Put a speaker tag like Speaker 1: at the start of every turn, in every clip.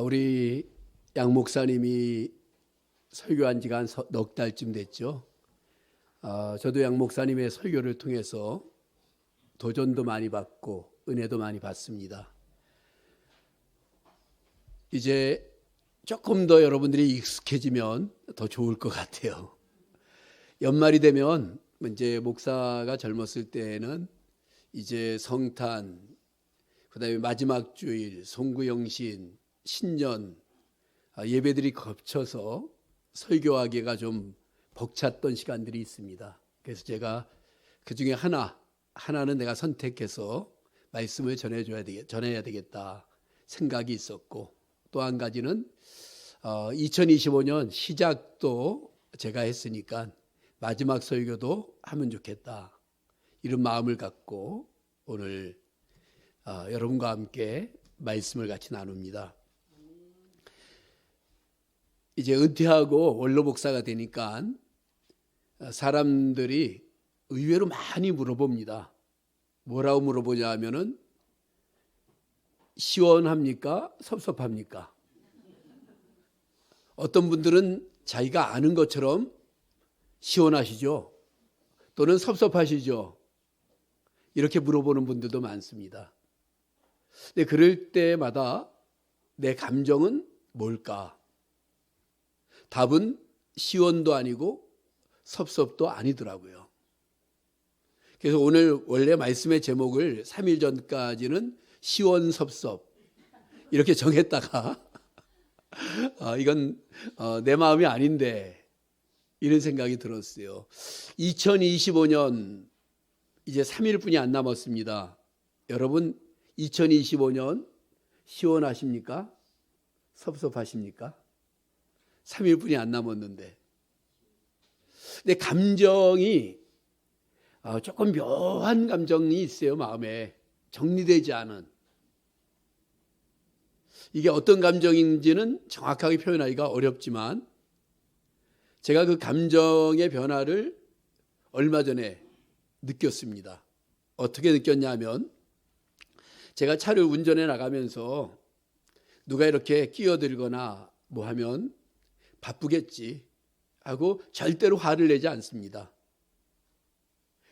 Speaker 1: 우리 양 목사님이 설교한 지가 한 넉 달쯤 됐죠. 저도 양 목사님의 설교를 통해서 도전도 많이 받고 은혜도 많이 받습니다. 이제 조금 더 여러분들이 익숙해지면 더 좋을 것 같아요. 연말이 되면 이제 목사가 젊었을 때에는 이제 성탄, 그다음에 마지막 주일, 송구영신, 신년 예배들이 겹쳐서 설교하기가 좀 벅찼던 시간들이 있습니다. 그래서 제가 그 중에 하나는 내가 선택해서 말씀을 전해야 되겠다 생각이 있었고, 또 한 가지는 2025년 시작도 제가 했으니까 마지막 설교도 하면 좋겠다, 이런 마음을 갖고 오늘 여러분과 함께 말씀을 같이 나눕니다. 이제 은퇴하고 원로 목사가 되니까 사람들이 의외로 많이 물어봅니다. 뭐라고 물어보냐 하면은 시원합니까? 섭섭합니까? 어떤 분들은 자기가 아는 것처럼 시원하시죠? 또는 섭섭하시죠? 이렇게 물어보는 분들도 많습니다. 근데 그럴 때마다 내 감정은 뭘까? 답은 시원도 아니고 섭섭도 아니더라고요. 그래서 오늘 원래 말씀의 제목을 3일 전까지는 시원섭섭 이렇게 정했다가 이건 내 마음이 아닌데 이런 생각이 들었어요. 2025년 이제 3일뿐이 안 남았습니다. 여러분 2025년 시원하십니까? 섭섭하십니까? 3일뿐이 안 남았는데. 근데 감정이 조금 묘한 감정이 있어요. 마음에 정리되지 않은. 이게 어떤 감정인지는 정확하게 표현하기가 어렵지만 제가 그 감정의 변화를 얼마 전에 느꼈습니다. 어떻게 느꼈냐면, 제가 차를 운전해 나가면서 누가 이렇게 끼어들거나 뭐 하면 바쁘겠지 하고 절대로 화를 내지 않습니다.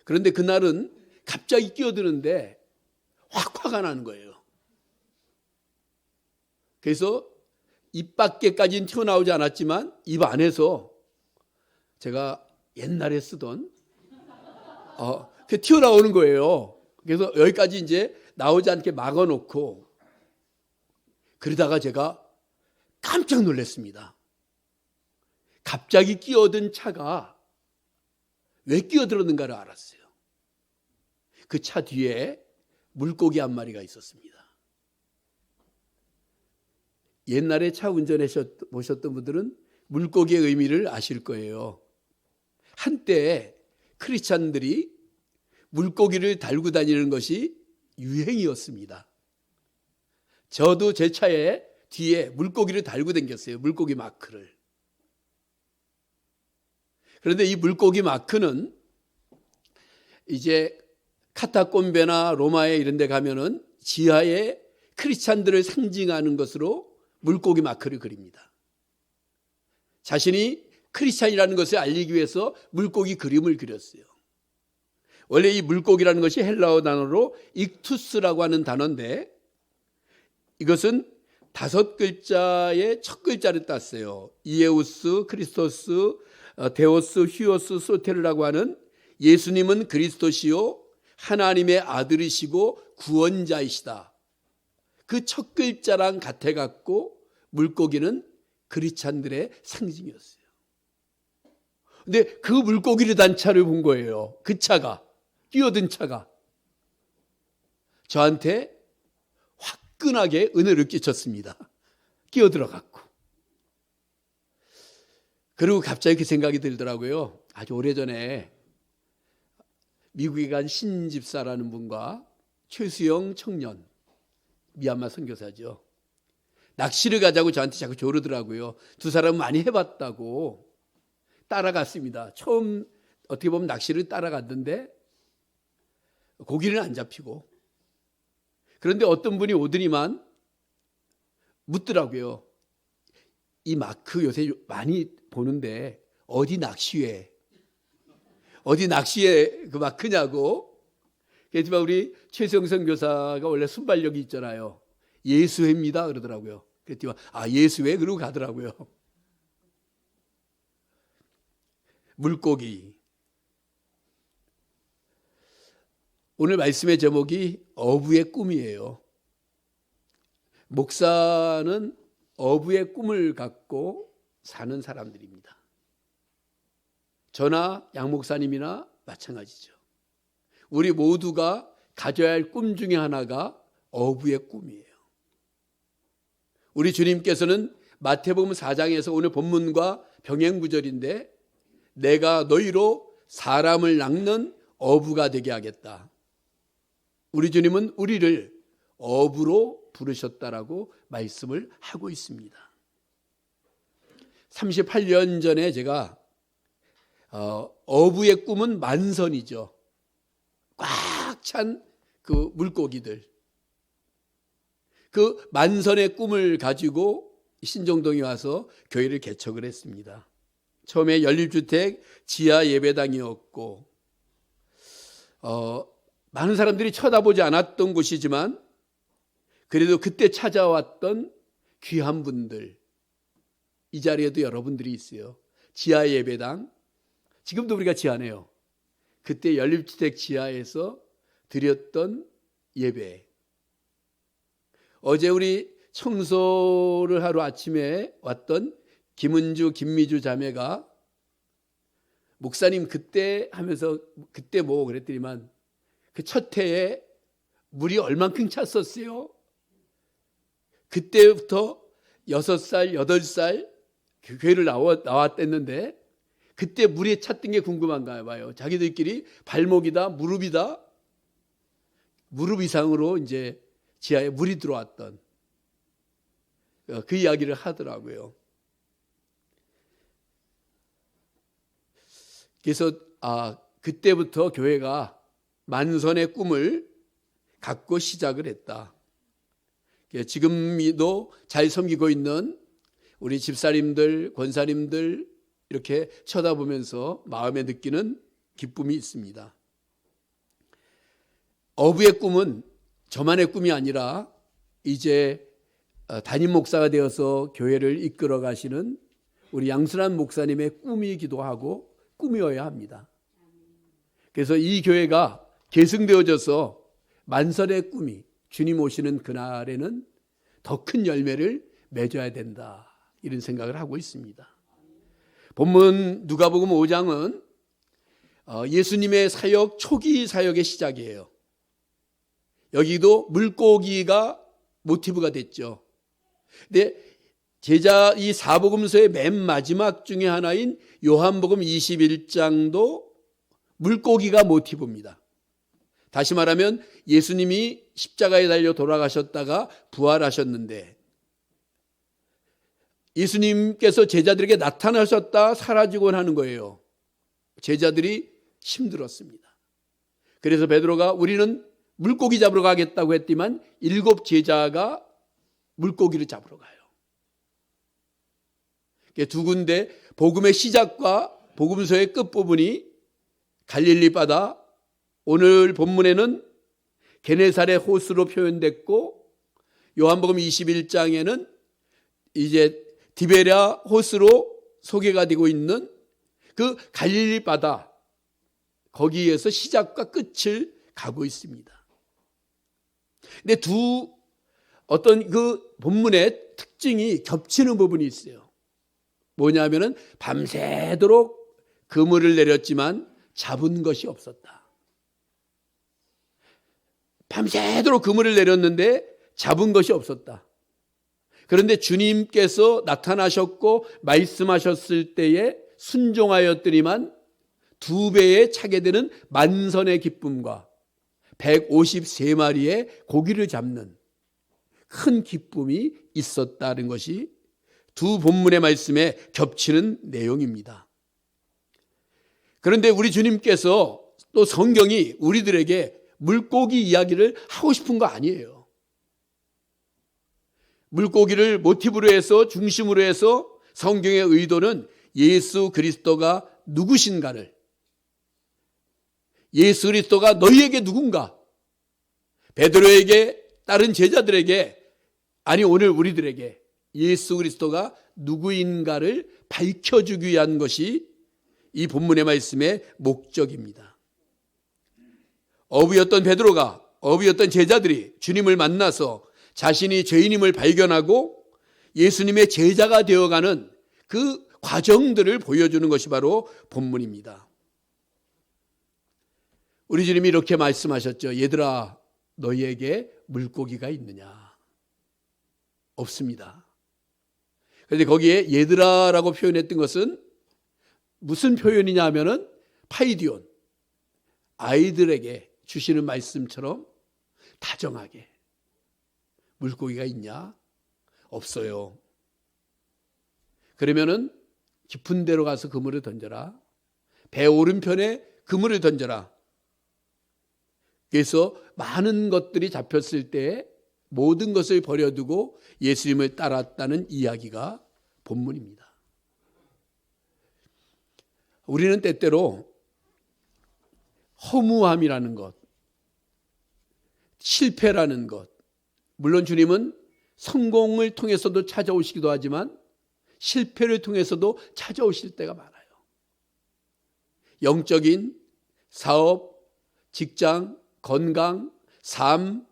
Speaker 1: 그런데 그날은 갑자기 끼어드는데 확 화가 나는 거예요. 그래서 입 밖에까지는 튀어나오지 않았지만 입 안에서 제가 옛날에 쓰던 그 튀어나오는 거예요. 그래서 여기까지 이제 나오지 않게 막아놓고, 그러다가 제가 깜짝 놀랐습니다. 갑자기 끼어든 차가 왜 끼어들었는가를 알았어요. 그 차 뒤에 물고기 한 마리가 있었습니다. 옛날에 차 운전해 보셨던 분들은 물고기의 의미를 아실 거예요. 한때 크리스찬들이 물고기를 달고 다니는 것이 유행이었습니다. 저도 제 차에 뒤에 물고기를 달고 다녔어요. 물고기 마크를. 그런데 이 물고기 마크는 이제 카타콤베나 로마에 이런 데 가면은 지하에 크리스찬들을 상징하는 것으로 물고기 마크를 그립니다. 자신이 크리스찬이라는 것을 알리기 위해서 물고기 그림을 그렸어요. 원래 이 물고기라는 것이 헬라어 단어로 익투스라고 하는 단어인데, 이것은 5글자의 첫 글자를 땄어요. 이에우스, 크리스토스, 데오스, 휴오스, 소테르라고 하는, 예수님은 그리스도시요 하나님의 아들이시고 구원자이시다. 그 첫 글자랑 같아갖고 물고기는 크리스찬들의 상징이었어요. 근데 그 물고기를 단 차를 본 거예요. 그 차가, 끼어든 차가 저한테 화끈하게 은혜를 끼쳤습니다. 끼어들어갔고. 그리고 갑자기 그 생각이 들더라고요. 아주 오래전에 미국에 간 신집사라는 분과 최수영 청년, 미얀마 선교사죠, 낚시를 가자고 저한테 자꾸 조르더라고요. 두 사람은 많이 해봤다고. 따라갔습니다. 처음 어떻게 보면 낚시를 따라갔는데 고기는 안 잡히고, 그런데 어떤 분이 오더니만 묻더라고요. 이 마크 요새 많이 보는데 어디 낚시회 그 마크냐고. 그렇지만 우리 최수영 선교사가 원래 순발력이 있잖아요. 예수회입니다 그러더라고요. 그랬더니 예수회 그러고 가더라고요. 물고기. 오늘 말씀의 제목이 어부의 꿈이에요. 목사는 어부의 꿈을 갖고 사는 사람들입니다. 저나 양 목사님이나 마찬가지죠. 우리 모두가 가져야 할 꿈 중에 하나가 어부의 꿈이에요. 우리 주님께서는 마태복음 4장에서 오늘 본문과 병행구절인데 내가 너희로 사람을 낚는 어부가 되게 하겠다. 우리 주님은 우리를 어부로 부르셨다라고 말씀을 하고 있습니다. 38년 전에 제가 어부의 꿈은 만선이죠. 꽉 찬 그 물고기들. 그 만선의 꿈을 가지고 신정동에 와서 교회를 개척을 했습니다. 처음에 연립주택 지하 예배당이었고 많은 사람들이 쳐다보지 않았던 곳이지만 그래도 그때 찾아왔던 귀한 분들, 이 자리에도 여러분들이 있어요. 지하 예배당, 지금도 우리가 지하네요. 그때 연립주택 지하에서 드렸던 예배. 어제 우리 청소를 하루 아침에 왔던 김은주, 김미주 자매가 목사님 그때 하면서 그때 뭐 그랬더니만 그 첫 해에 물이 얼만큼 찼었어요. 그때부터 6살, 8살 교회를 나왔댔는데 그때 물이 찼던 게 궁금한가 봐요. 자기들끼리 발목이다, 무릎이다, 무릎 이상으로 이제 지하에 물이 들어왔던 그 이야기를 하더라고요. 그래서 그때부터 교회가 만선의 꿈을 갖고 시작을 했다. 지금도 잘 섬기고 있는 우리 집사님들, 권사님들 이렇게 쳐다보면서 마음에 느끼는 기쁨이 있습니다. 어부의 꿈은 저만의 꿈이 아니라 이제 담임 목사가 되어서 교회를 이끌어 가시는 우리 양순환 목사님의 꿈이기도 하고 꿈이어야 합니다. 그래서 이 교회가 계승되어져서 만선의 꿈이 주님 오시는 그날에는 더 큰 열매를 맺어야 된다, 이런 생각을 하고 있습니다. 본문 누가복음 5장은 예수님의 사역, 초기 사역의 시작이에요. 여기도 물고기가 모티브가 됐죠. 근데 이 사복음서의 맨 마지막 중에 하나인 요한복음 21장도 물고기가 모티브입니다. 다시 말하면 예수님이 십자가에 달려 돌아가셨다가 부활하셨는데 예수님께서 제자들에게 나타나셨다 사라지곤 하는 거예요. 제자들이 힘들었습니다. 그래서 베드로가 우리는 물고기 잡으러 가겠다고 했지만 7 제자가 물고기를 잡으러 가요. 두 군데 복음의 시작과 복음서의 끝부분이 갈릴리 바다, 오늘 본문에는 게네사렛 호수로 표현됐고 요한복음 21장에는 이제 디베랴 호수로 소개가 되고 있는 그 갈릴리 바다, 거기에서 시작과 끝을 가고 있습니다. 근데 어떤 그 본문의 특징이 겹치는 부분이 있어요. 뭐냐면은 밤새도록 그물을 내렸지만 잡은 것이 없었다. 밤새도록 그물을 내렸는데 잡은 것이 없었다. 그런데 주님께서 나타나셨고 말씀하셨을 때에 순종하였더니만 2배에 차게 되는 만선의 기쁨과 153마리의 고기를 잡는 큰 기쁨이 있었다는 것이 두 본문의 말씀에 겹치는 내용입니다. 그런데 우리 주님께서 또 성경이 우리들에게 물고기 이야기를 하고 싶은 거 아니에요. 물고기를 모티브로 해서 중심으로 해서 성경의 의도는 예수 그리스도가 누구신가를, 예수 그리스도가 너희에게 누군가, 베드로에게 다른 제자들에게, 아니 오늘 우리들에게 예수 그리스도가 누구인가를 밝혀주기 위한 것이 이 본문의 말씀의 목적입니다. 어부였던 베드로가, 어부였던 제자들이 주님을 만나서 자신이 죄인임을 발견하고 예수님의 제자가 되어가는 그 과정들을 보여주는 것이 바로 본문입니다. 우리 주님이 이렇게 말씀하셨죠. 얘들아, 너희에게 물고기가 있느냐? 없습니다. 그런데 거기에 얘들아라고 표현했던 것은 무슨 표현이냐 하면은 파이디온, 아이들에게 주시는 말씀처럼 다정하게. 물고기가 있냐? 없어요. 그러면은 깊은 데로 가서 그물을 던져라. 배 오른편에 그물을 던져라. 그래서 많은 것들이 잡혔을 때 모든 것을 버려두고 예수님을 따랐다는 이야기가 본문입니다. 우리는 때때로 허무함이라는 것, 실패라는 것, 물론 주님은 성공을 통해서도 찾아오시기도 하지만 실패를 통해서도 찾아오실 때가 많아요. 영적인 사업, 직장, 건강, 삶,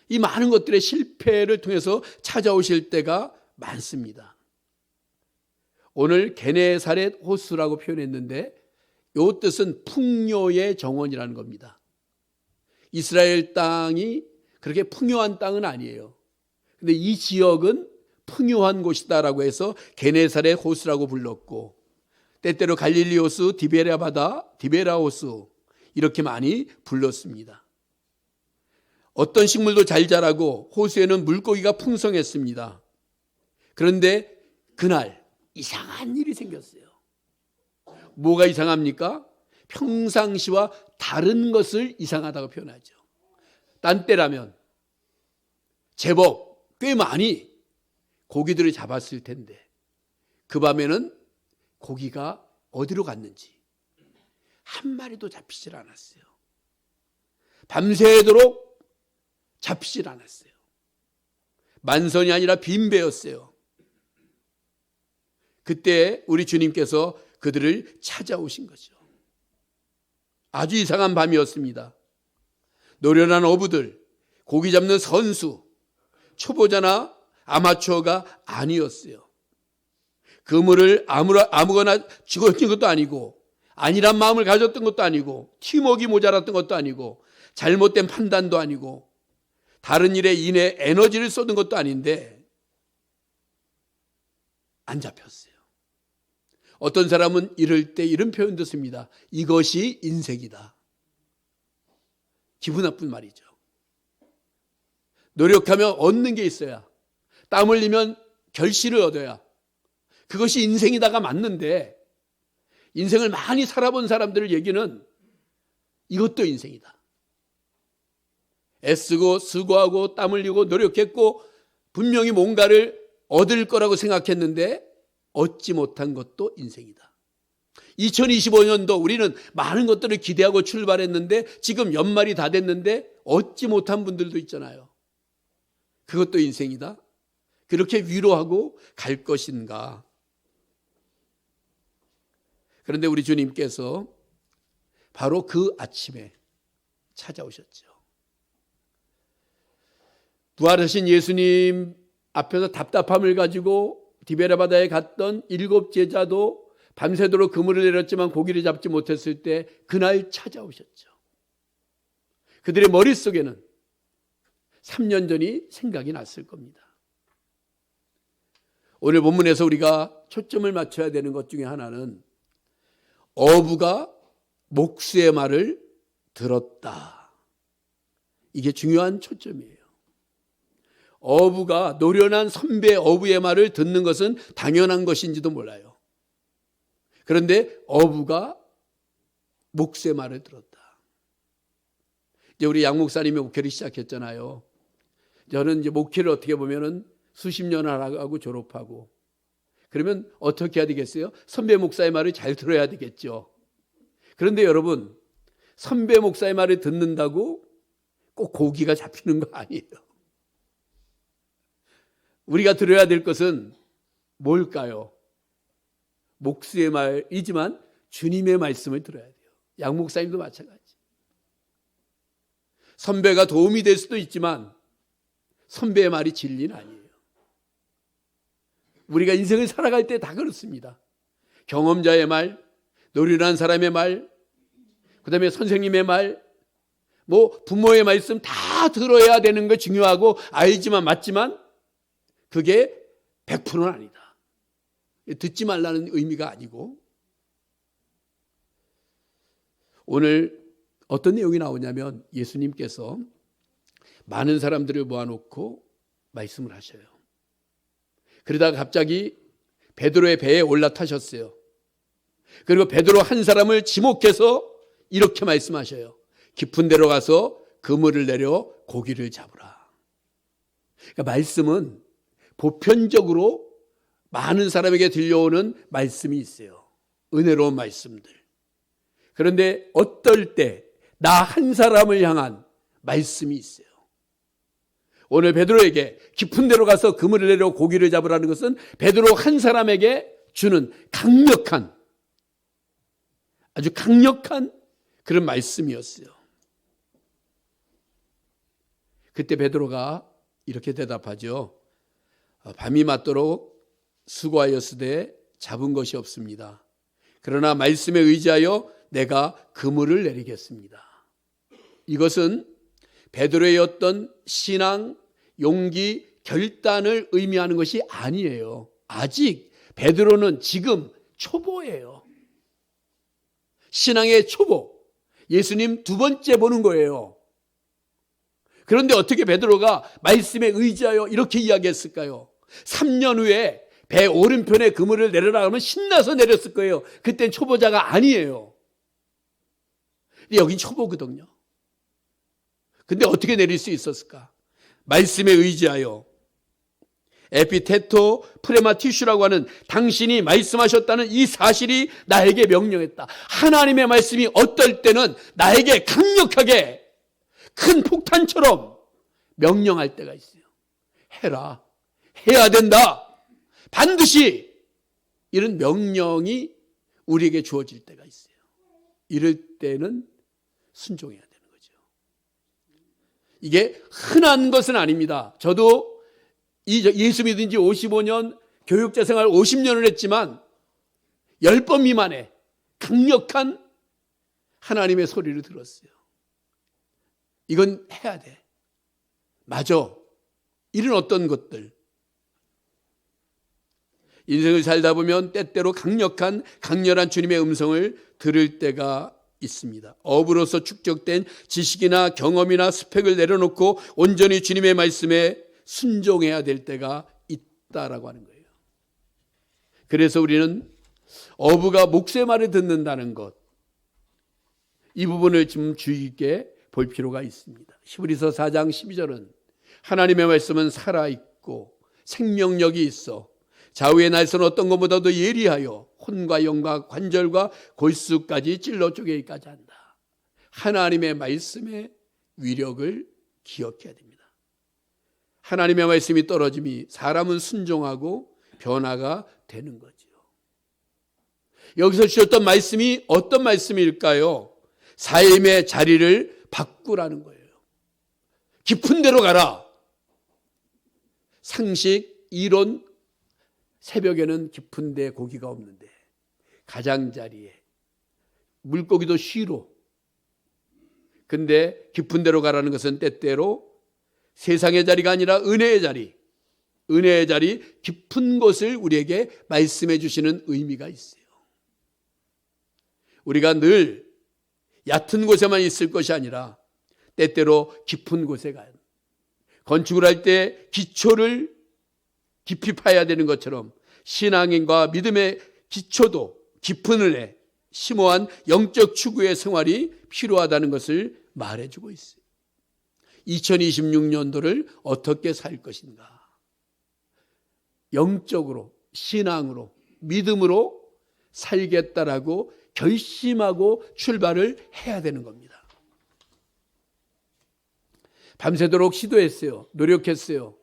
Speaker 1: 이 많은 것들의 실패를 통해서 찾아오실 때가 많습니다. 오늘 게네사렛 호수라고 표현했는데 이 뜻은 풍요의 정원이라는 겁니다. 이스라엘 땅이 그렇게 풍요한 땅은 아니에요. 근데 이 지역은 풍요한 곳이다라고 해서 게네사렛 호수라고 불렀고, 때때로 갈릴리 호수, 디베라 바다, 디베라 호수 이렇게 많이 불렀습니다. 어떤 식물도 잘 자라고 호수에는 물고기가 풍성했습니다. 그런데 그날 이상한 일이 생겼어요. 뭐가 이상합니까? 평상시와 다른 것을 이상하다고 표현하죠. 딴 때라면 제법 꽤 많이 고기들을 잡았을 텐데 그 밤에는 고기가 어디로 갔는지 한 마리도 잡히질 않았어요. 밤새도록 잡히질 않았어요. 만선이 아니라 빈배였어요. 그때 우리 주님께서 그들을 찾아오신 거죠. 아주 이상한 밤이었습니다. 노련한 어부들, 고기 잡는 선수, 초보자나 아마추어가 아니었어요. 그물을 아무거나 쥐어진 것도 아니고, 아니란 마음을 가졌던 것도 아니고, 팀워크가 모자랐던 것도 아니고, 잘못된 판단도 아니고, 다른 일에 인해 에너지를 쏟은 것도 아닌데 안 잡혔어요. 어떤 사람은 이럴 때 이런 표현도 씁니다. 이것이 인생이다. 기분 나쁜 말이죠. 노력하면 얻는 게 있어야, 땀 흘리면 결실을 얻어야, 그것이 인생이다가 맞는데, 인생을 많이 살아본 사람들의 얘기는 이것도 인생이다. 애쓰고 수고하고 땀 흘리고 노력했고 분명히 뭔가를 얻을 거라고 생각했는데 얻지 못한 것도 인생이다. 2025년도 우리는 많은 것들을 기대하고 출발했는데 지금 연말이 다 됐는데 얻지 못한 분들도 있잖아요. 그것도 인생이다. 그렇게 위로하고 갈 것인가. 그런데 우리 주님께서 바로 그 아침에 찾아오셨죠. 부활하신 예수님 앞에서 답답함을 가지고 디베라 바다에 갔던 7 제자도 밤새도록 그물을 내렸지만 고기를 잡지 못했을 때 그날 찾아오셨죠. 그들의 머릿속에는 3년 전이 생각이 났을 겁니다. 오늘 본문에서 우리가 초점을 맞춰야 되는 것 중에 하나는 어부가 목수의 말을 들었다. 이게 중요한 초점이에요. 어부가 노련한 선배 어부의 말을 듣는 것은 당연한 것인지도 몰라요. 그런데 어부가 목수의 말을 들었다. 이제 우리 양 목사님이 목회를 시작했잖아요. 저는 이제 목회를 어떻게 보면은 수십 년 하고 졸업하고 그러면 어떻게 해야 되겠어요? 선배 목사의 말을 잘 들어야 되겠죠. 그런데 여러분, 선배 목사의 말을 듣는다고 꼭 고기가 잡히는 거 아니에요. 우리가 들어야 될 것은 뭘까요? 목수의 말이지만 주님의 말씀을 들어야 돼요. 양 목사님도 마찬가지. 선배가 도움이 될 수도 있지만 선배의 말이 진리는 아니에요. 우리가 인생을 살아갈 때 다 그렇습니다. 경험자의 말, 노련한 사람의 말, 그 다음에 선생님의 말, 부모의 말씀 다 들어야 되는 거 중요하고 알지만 맞지만 그게 100%는 아니다. 듣지 말라는 의미가 아니고, 오늘 어떤 내용이 나오냐면 예수님께서 많은 사람들을 모아놓고 말씀을 하셔요. 그러다가 갑자기 베드로의 배에 올라타셨어요. 그리고 베드로 한 사람을 지목해서 이렇게 말씀하셔요. 깊은 데로 가서 그물을 내려 고기를 잡으라. 그러니까 말씀은 보편적으로 많은 사람에게 들려오는 말씀이 있어요. 은혜로운 말씀들. 그런데 어떨 때 나 한 사람을 향한 말씀이 있어요. 오늘 베드로에게 깊은 데로 가서 그물을 내려 고기를 잡으라는 것은 베드로 한 사람에게 주는 아주 강력한 그런 말씀이었어요. 그때 베드로가 이렇게 대답하죠. 밤이 맞도록 수고하였으되 잡은 것이 없습니다. 그러나 말씀에 의지하여 내가 그물을 내리겠습니다. 이것은 베드로의 어떤 신앙, 용기, 결단을 의미하는 것이 아니에요. 아직 베드로는 지금 초보예요. 신앙의 초보. 예수님 두 번째 보는 거예요. 그런데 어떻게 베드로가 말씀에 의지하여 이렇게 이야기했을까요? 3년 후에 배 오른편에 그물을 내려라 하면 신나서 내렸을 거예요. 그땐 초보자가 아니에요. 여긴 초보거든요. 근데 어떻게 내릴 수 있었을까? 말씀에 의지하여. 에피테토 프레마티슈라고 하는 당신이 말씀하셨다는 이 사실이 나에게 명령했다. 하나님의 말씀이 어떨 때는 나에게 강력하게 큰 폭탄처럼 명령할 때가 있어요. 해라. 해야 된다. 반드시 이런 명령이 우리에게 주어질 때가 있어요. 이럴 때는 순종해야 돼요. 이게 흔한 것은 아닙니다. 저도 예수 믿은 지 55년, 교육자 생활 50년을 했지만 10번 미만의 강력한 하나님의 소리를 들었어요. 이건 해야 돼. 맞아. 이런 어떤 것들. 인생을 살다 보면 때때로 강렬한 주님의 음성을 들을 때가 있습니다. 업으로서 축적된 지식이나 경험이나 스펙을 내려놓고 온전히 주님의 말씀에 순종해야 될 때가 있다라고 하는 거예요. 그래서 우리는 어부가 목수의 말을 듣는다는 것, 이 부분을 좀 주의 깊게 볼 필요가 있습니다. 히브리서 4장 12절은 하나님의 말씀은 살아있고 생명력이 있어 좌우의 날선 어떤 것보다도 예리하여 혼과 영과 관절과 골수까지 찔러 쪼개기까지 한다. 하나님의 말씀의 위력을 기억해야 됩니다. 하나님의 말씀이 떨어짐이 사람은 순종하고 변화가 되는 거죠. 여기서 주셨던 말씀이 어떤 말씀일까요? 삶의 자리를 바꾸라는 거예요. 깊은 데로 가라. 상식, 이론, 새벽에는 깊은 데 고기가 없는데 가장자리에 물고기도 쉬로. 근데 깊은 데로 가라는 것은 때때로 세상의 자리가 아니라 은혜의 자리, 깊은 곳을 우리에게 말씀해 주시는 의미가 있어요. 우리가 늘 얕은 곳에만 있을 것이 아니라 때때로 깊은 곳에 가요. 건축을 할 때 기초를 깊이 파야 되는 것처럼 신앙인과 믿음의 기초도 깊은 은혜, 심오한 영적 추구의 생활이 필요하다는 것을 말해주고 있어요. 2026년도를 어떻게 살 것인가? 영적으로, 신앙으로, 믿음으로 살겠다라고 결심하고 출발을 해야 되는 겁니다. 밤새도록 시도했어요. 노력했어요.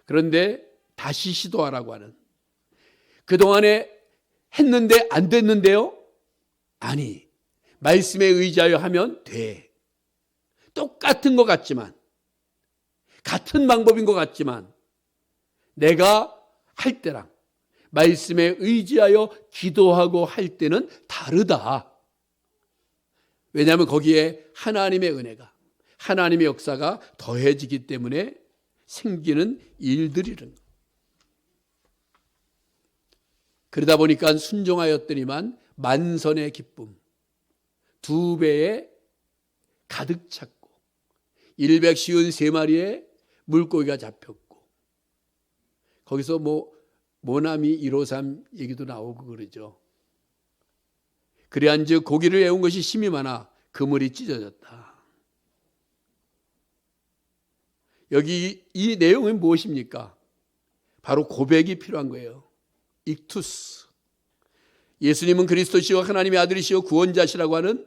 Speaker 1: 그런데 다시 시도하라고 하는. 그동안에 했는데 안 됐는데요? 아니, 말씀에 의지하여 하면 돼. 똑같은 것 같지만, 같은 방법인 것 같지만, 내가 할 때랑 말씀에 의지하여 기도하고 할 때는 다르다. 왜냐하면 거기에 하나님의 은혜가, 하나님의 역사가 더해지기 때문에 생기는 일들이는. 그러다 보니까 순종하였더니만 만선의 기쁨, 2배에 가득 찼고 153마리의 물고기가 잡혔고, 거기서 모나미 153 얘기도 나오고 그러죠. 그래한즉 고기를 애운 것이 심이 많아 그물이 찢어졌다. 여기 이 내용은 무엇입니까? 바로 고백이 필요한 거예요. 익투스. 예수님은 그리스도시요 하나님의 아들이시요 구원자시라고 하는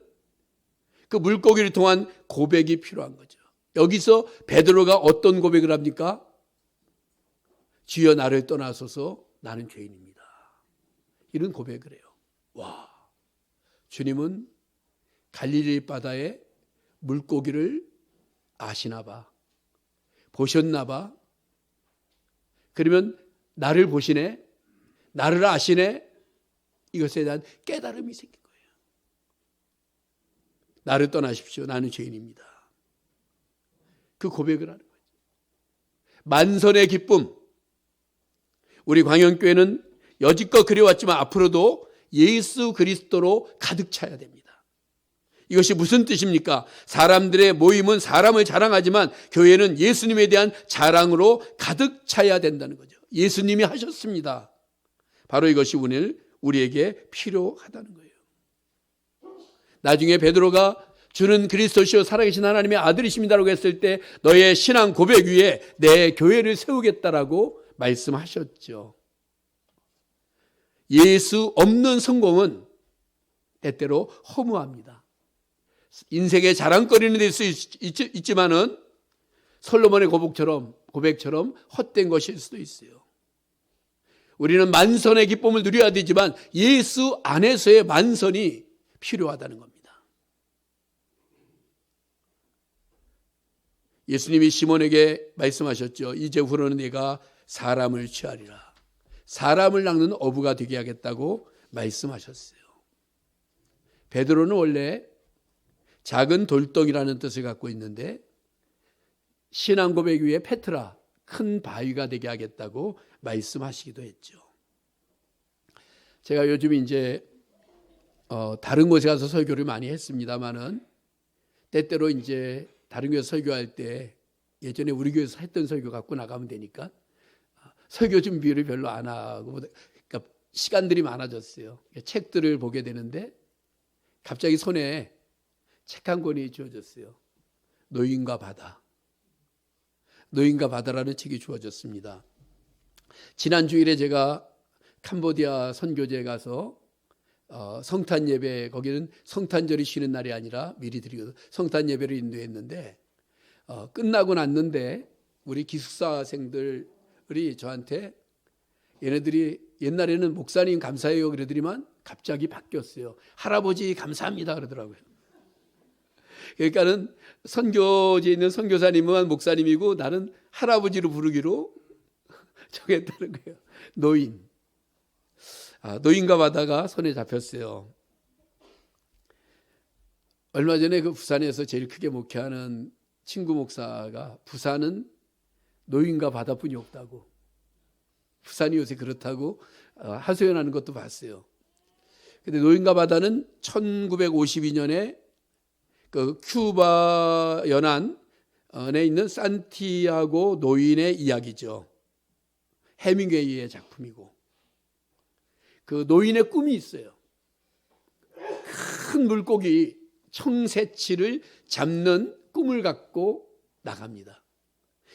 Speaker 1: 그 물고기를 통한 고백이 필요한 거죠. 여기서 베드로가 어떤 고백을 합니까? 주여 나를 떠나소서 나는 죄인입니다. 이런 고백을 해요. 와, 주님은 갈릴리 바다에 물고기를 아시나 봐. 보셨나 봐. 그러면 나를 보시네, 나를 아시네, 이것에 대한 깨달음이 생긴 거예요. 나를 떠나십시오. 나는 죄인입니다. 그 고백을 하는 거죠. 만선의 기쁨. 우리 광영교회는 여지껏 그래왔지만 앞으로도 예수 그리스도로 가득 차야 됩니다. 이것이 무슨 뜻입니까? 사람들의 모임은 사람을 자랑하지만 교회는 예수님에 대한 자랑으로 가득 차야 된다는 거죠. 예수님이 하셨습니다. 바로 이것이 오늘 우리에게 필요하다는 거예요. 나중에 베드로가 주는 그리스도시요 살아계신 하나님의 아들이십니다라고 했을 때 너의 신앙 고백 위에 내 교회를 세우겠다라고 말씀하셨죠. 예수 없는 성공은 때때로 허무합니다. 인생의 자랑거리는 될 수 있지만은 솔로몬의 고백처럼 헛된 것일 수도 있어요. 우리는 만선의 기쁨을 누려야 되지만 예수 안에서의 만선이 필요하다는 겁니다. 예수님이 시몬에게 말씀하셨죠. 이제후로는 네가 사람을 취하리라. 사람을 낚는 어부가 되게 하겠다고 말씀하셨어요. 베드로는 원래 작은 돌덩이라는 뜻을 갖고 있는데 신앙 고백 위에 페트라, 큰 바위가 되게 하겠다고 말씀하시기도 했죠. 제가 요즘 이제 다른 곳에 가서 설교를 많이 했습니다만은 때때로 이제 다른 교회 설교할 때 예전에 우리 교회에서 했던 설교 갖고 나가면 되니까 설교 준비를 별로 안 하고, 그러니까 시간들이 많아졌어요. 책들을 보게 되는데 갑자기 손에 책 한 권이 주어졌어요. 노인과 바다. 노인과 바다라는 책이 주어졌습니다. 지난 주일에 제가 캄보디아 선교제에 가서 성탄 예배, 거기는 성탄절이 쉬는 날이 아니라 미리 드리고 성탄 예배를 인도했는데 끝나고 났는데 우리 기숙사생들이 저한테 얘네들이 옛날에는 목사님 감사해요 그러더니만 갑자기 바뀌었어요. 할아버지 감사합니다 그러더라고요. 그러니까는 선교지에 있는 선교사님은 목사님이고 나는 할아버지로 부르기로 정했다는 거예요. 노인. 노인과 바다가 손에 잡혔어요. 얼마 전에 그 부산에서 제일 크게 목회하는 친구 목사가 부산은 노인과 바다뿐이 없다고, 부산이 요새 그렇다고 하소연하는 것도 봤어요. 근데 노인과 바다는 1952년에 그 큐바 연안에 있는 산티아고 노인의 이야기죠. 해밍웨이의 작품이고, 그 노인의 꿈이 있어요. 큰 물고기 청새치를 잡는 꿈을 갖고 나갑니다.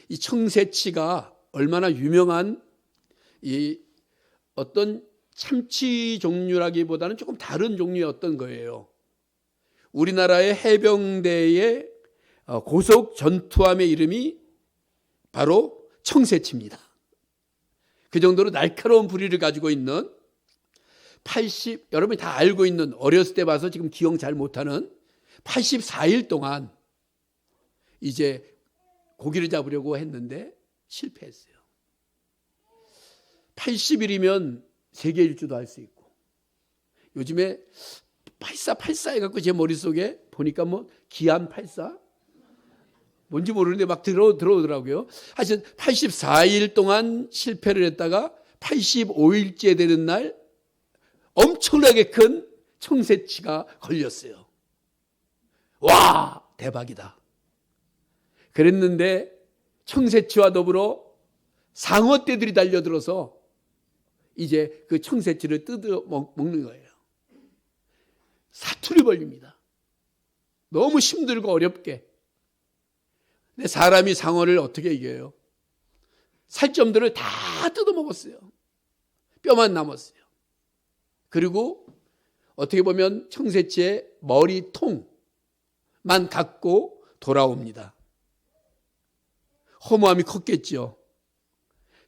Speaker 1: 이 청새치가 얼마나 유명한 이 어떤 참치 종류라기보다는 조금 다른 종류의 어떤 거예요. 우리나라의 해병대의 고속 전투함의 이름이 바로 청새치입니다. 그 정도로 날카로운 부리를 가지고 있는 여러분이 다 알고 있는, 어렸을 때 봐서 지금 기억 잘 못하는 84일 동안 이제 고기를 잡으려고 했는데 실패했어요. 80일이면 세계 일주도 할 수 있고, 요즘에 8484 해갖고 제 머릿속에 보니까 뭐 기안 84? 뭔지 모르는데 막 들어오더라고요. 하여튼 84일 동안 실패를 했다가 85일째 되는 날 엄청나게 큰 청새치가 걸렸어요. 와, 대박이다. 그랬는데 청새치와 더불어 상어떼들이 달려들어서 이제 그 청새치를 뜯어 먹는 거예요. 사투리 벌립니다. 너무 힘들고 어렵게. 근데 사람이 상어를 어떻게 이겨요? 살점들을 다 뜯어 먹었어요. 뼈만 남았어요. 그리고 어떻게 보면 청새치의 머리통만 갖고 돌아옵니다. 허무함이 컸겠죠.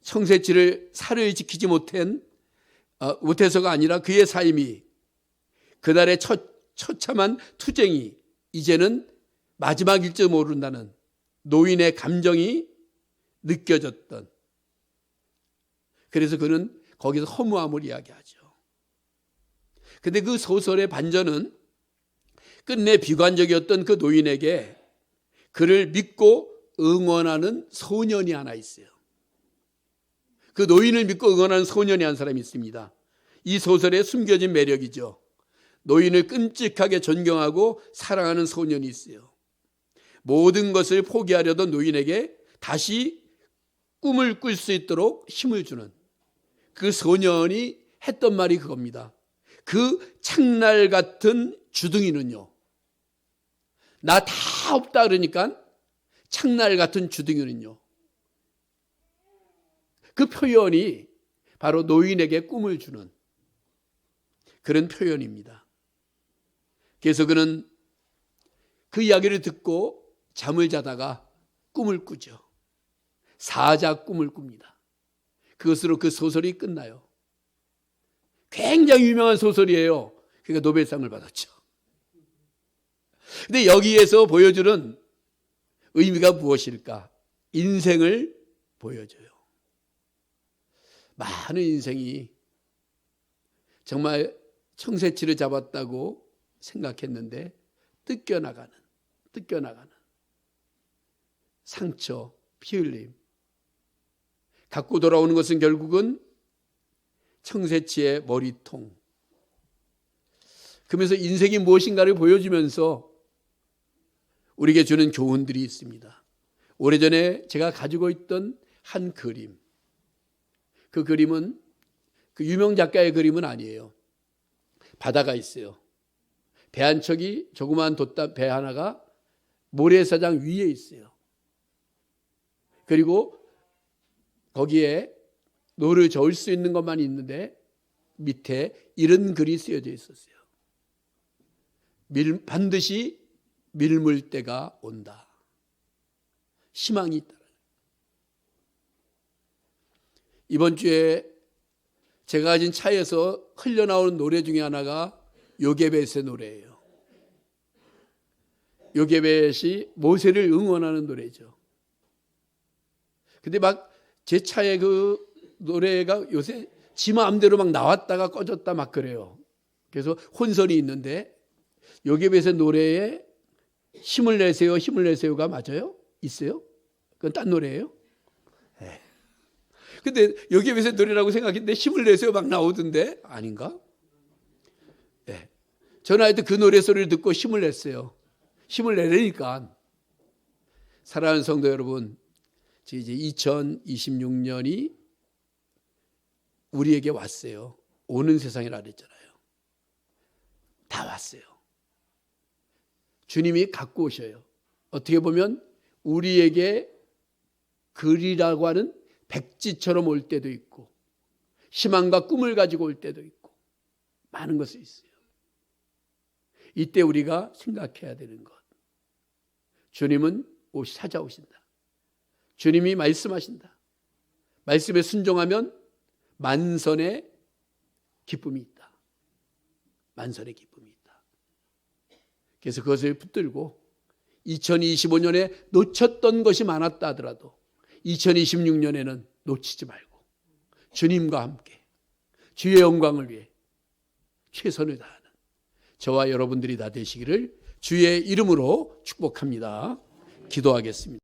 Speaker 1: 청새치를 사료에 지키지 못해서가 아니라 그의 삶이, 그날의 처참한 투쟁이 이제는 마지막일지 모른다는 노인의 감정이 느껴졌던, 그래서 그는 거기서 허무함을 이야기하죠. 근데 그 소설의 반전은 끝내 비관적이었던 그 노인에게 그를 믿고 응원하는 소년이 하나 있어요. 그 노인을 믿고 응원하는 소년이 한 사람이 있습니다. 이 소설에 숨겨진 매력이죠. 노인을 끔찍하게 존경하고 사랑하는 소년이 있어요. 모든 것을 포기하려던 노인에게 다시 꿈을 꿀 수 있도록 힘을 주는 그 소년이 했던 말이 그겁니다. 그 창날 같은 주둥이는요, 나 다 없다 그러니까 창날 같은 주둥이는요, 그 표현이 바로 노인에게 꿈을 주는 그런 표현입니다. 그래서 그는 그 이야기를 듣고 잠을 자다가 꿈을 꾸죠. 사자 꿈을 꿉니다. 그것으로 그 소설이 끝나요. 굉장히 유명한 소설이에요. 그러니까 노벨상을 받았죠. 근데 여기에서 보여주는 의미가 무엇일까? 인생을 보여줘요. 많은 인생이 정말 청새치를 잡았다고 생각했는데 뜯겨나가는 상처, 피 흘림. 갖고 돌아오는 것은 결국은 청새치의 머리통. 그러면서 인생이 무엇인가를 보여주면서 우리에게 주는 교훈들이 있습니다. 오래전에 제가 가지고 있던 한 그림. 그 그림은 그 유명 작가의 그림은 아니에요. 바다가 있어요. 배 한 척이 조그마한 돛배 하나가 모래사장 위에 있어요. 그리고 거기에 노를 저을 수 있는 것만 있는데 밑에 이런 글이 쓰여져 있었어요. 반드시 밀물 때가 온다. 희망이 있다. 이번 주에 제가 가진 차에서 흘러나오는 노래 중에 하나가 요게벳의 노래예요. 요게벳이 모세를 응원하는 노래죠. 근데 막 제 차에 그 노래가 요새 지 마음대로 막 나왔다가 꺼졌다 막 그래요. 그래서 혼선이 있는데 요게벳의 노래에 힘을 내세요, 힘을 내세요가 맞아요? 있어요? 그건 딴 노래예요? 네. 근데 요게벳의 노래라고 생각했는데 힘을 내세요 막 나오던데 아닌가? 네. 저는 하여튼 그 노래 소리를 듣고 힘을 냈어요. 힘을 내려니까. 사랑하는 성도 여러분, 이제 2026년이 우리에게 왔어요. 오는 세상이라 그랬잖아요. 다 왔어요. 주님이 갖고 오셔요. 어떻게 보면 우리에게 글이라고 하는 백지처럼 올 때도 있고 희망과 꿈을 가지고 올 때도 있고 많은 것이 있어요. 이때 우리가 생각해야 되는 것. 주님은 찾아오신다. 주님이 말씀하신다. 말씀에 순종하면 만선의 기쁨이 있다. 만선의 기쁨이 있다. 그래서 그것을 붙들고 2025년에 놓쳤던 것이 많았다 하더라도 2026년에는 놓치지 말고 주님과 함께 주의 영광을 위해 최선을 다하는 저와 여러분들이 다 되시기를 주의 이름으로 축복합니다. 기도하겠습니다.